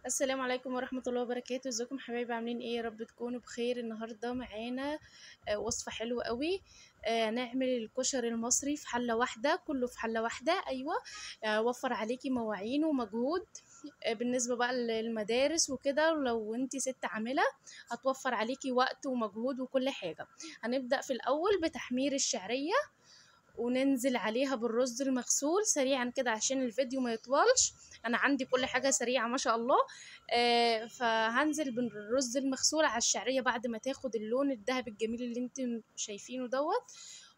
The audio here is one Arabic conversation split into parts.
السلام عليكم ورحمة الله وبركاته. ازيكم حبايبي؟ عاملين ايه؟ يا رب تكونوا بخير. النهاردة معانا وصفة حلوة قوي. نعمل الكشري المصري في حلة واحدة، كله في حلة واحدة. ايوه. وفر عليكي مواعين ومجهود. بالنسبة بقى للمدارس وكده، ولو انتي ست عاملة هتوفر عليكي وقت ومجهود وكل حاجة. هنبدأ في الأول بتحمير الشعرية، وننزل عليها بالرز المغسول سريعا كده عشان الفيديو ما يطولش. انا عندي كل حاجة سريعة ما شاء الله. فهنزل بالرز المغسول على الشعرية بعد ما تاخد اللون الذهبي الجميل اللي انت شايفينه دوت.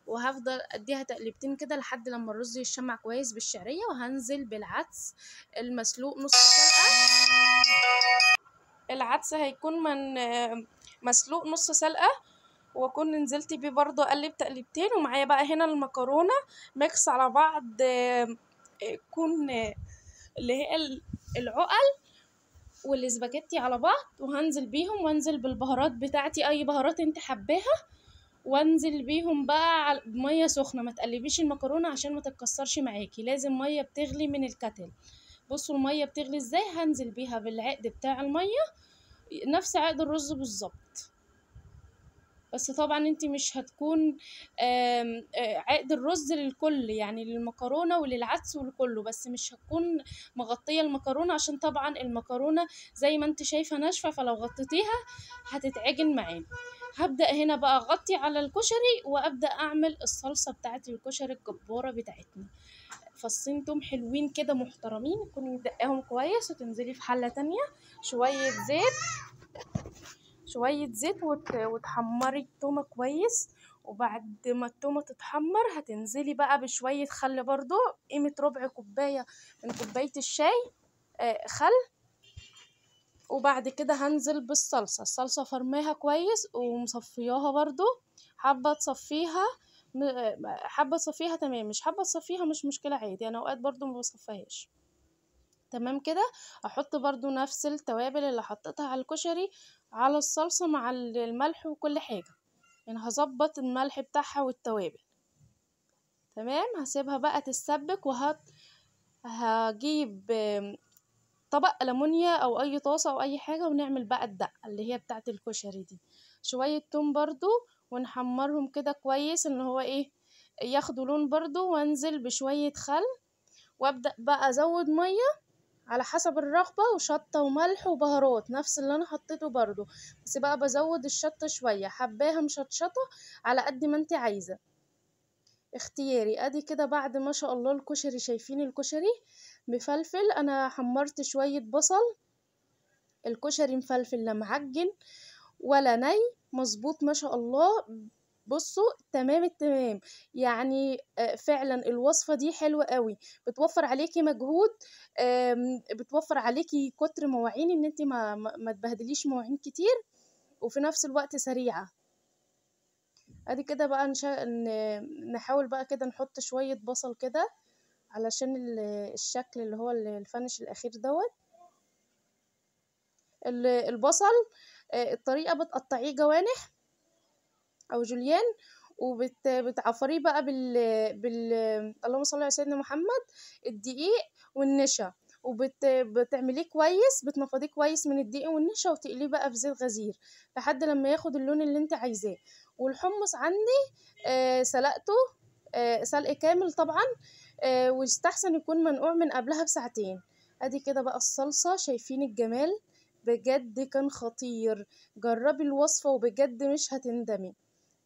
وهفضل اديها تقليبتين كده لحد لما الرز يشمع كويس بالشعرية. وهنزل بالعدس المسلوق نص سلقة. العدس هيكون مسلوق نص سلقة، واكون نزلت بيه برضو اقلب تقليبتين. ومعايا بقى هنا المكرونه ميكس على بعض. يكون اللي هي العقل والاسباجيتي على بعض، وهنزل بيهم وانزل بالبهارات بتاعتي، اي بهارات انت حباها. وانزل بيهم بقى بميه سخنه. ما تقلبيش المكرونه عشان ما تتكسرش معاكي، لازم ميه بتغلي من الكتل. بصوا الميه بتغلي ازاي. هنزل بيها بالعقد بتاع الميه نفس عقد الرز بالظبط. بس طبعا انت مش هتكون عقد الرز للكل، يعني للمكرونة وللعدس ولكله، بس مش هتكون مغطية المكرونة عشان طبعا المكرونة زي ما انت شايفة ناشفة، فلو غطيتيها هتتعجن معانا. هبدأ هنا بقى اغطي على الكشري وابدأ اعمل الصلصة بتاعت الكشري الجبارة بتاعتنا. فصين توم حلوين كده محترمين، تكوني مدقاهم كويس، وتنزلي في حلة تانية شوية زيت وتحمري التومة كويس. وبعد ما التومة تتحمر هتنزلي بقى بشوية خل، برضو قيمة ربع كوباية من كوباية الشاي خل. وبعد كده هنزل الصلصة فرماها كويس ومصفياها برضو. حابة تصفيها حابة تصفيها تمام، مش حابة تصفيها مش مشكلة عادي، انا اوقات برضو ما بصفيهاش. تمام كده. احط برضو نفس التوابل اللي حطيتها على الكشري على الصلصة مع الملح وكل حاجة، يعني هظبط الملح بتاعها والتوابل. تمام. هسيبها بقى تتسبك هجيب طبق ألمونيا او اي طاسة او اي حاجة، ونعمل بقى الدقة اللي هي بتاعت الكشري دي. شوية توم برضو ونحمرهم كده كويس ان هو ايه ياخدوا لون برضو. وانزل بشوية خل، وابدأ بقى ازود مية على حسب الرغبة، وشطة وملح وبهارات نفس اللي انا حطيته برضو. بس بقى بزود الشطة شوية، حباها مشطشطة على قد ما انت عايزة، اختياري. ادي كده بعد ما شاء الله الكشري، شايفين الكشري مفلفل. انا حمرت شوية بصل. الكشري مفلفل، لا معجن ولا ني، مظبوط ما شاء الله. بصوا تمام التمام. يعني فعلا الوصفة دي حلوة قوي، بتوفر عليكي مجهود، بتوفر عليكي كتر مواعين ان انت ما تبهدليش مواعين كتير، وفي نفس الوقت سريعة. ادي كده بقى نحاول بقى كده نحط شوية بصل كده علشان الشكل اللي هو الفنش الاخير دوت. البصل الطريقة بتقطعيه جوانح او جوليان، وبتعفريه بقى اللهم صل على سيدنا محمد، الدقيق والنشا. وبتعمليه كويس، بتنفضيه كويس من الدقيق والنشا، وتقليه بقى في زيت غزير لحد لما ياخد اللون اللي انت عايزاه. والحمص عندي سلقته سلق كامل طبعا. ويستحسن يكون منقوع من قبلها بساعتين. ادي كده بقى الصلصة، شايفين الجمال؟ بجد كان خطير. جربي الوصفة وبجد مش هتندمي.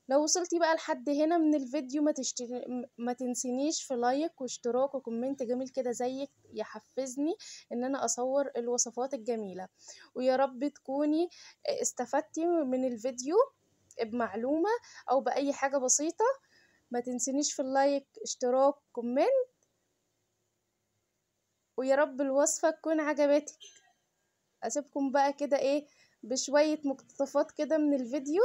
لو وصلتي بقى لحد هنا من الفيديو ما تنسينيش في لايك واشتراك وكومنت جميل كده زيك، يحفزني ان انا اصور الوصفات الجميلة. ويا رب تكوني استفدتي من الفيديو بمعلومة او باي حاجة بسيطة. ما تنسينيش في اللايك اشتراك كومنت. ويا رب الوصفة تكون عجبتك. اسيبكم بقى كده ايه بشوية مقتطفات كده من الفيديو،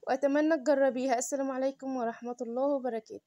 وأتمنى تجربيها. السلام عليكم ورحمة الله وبركاته.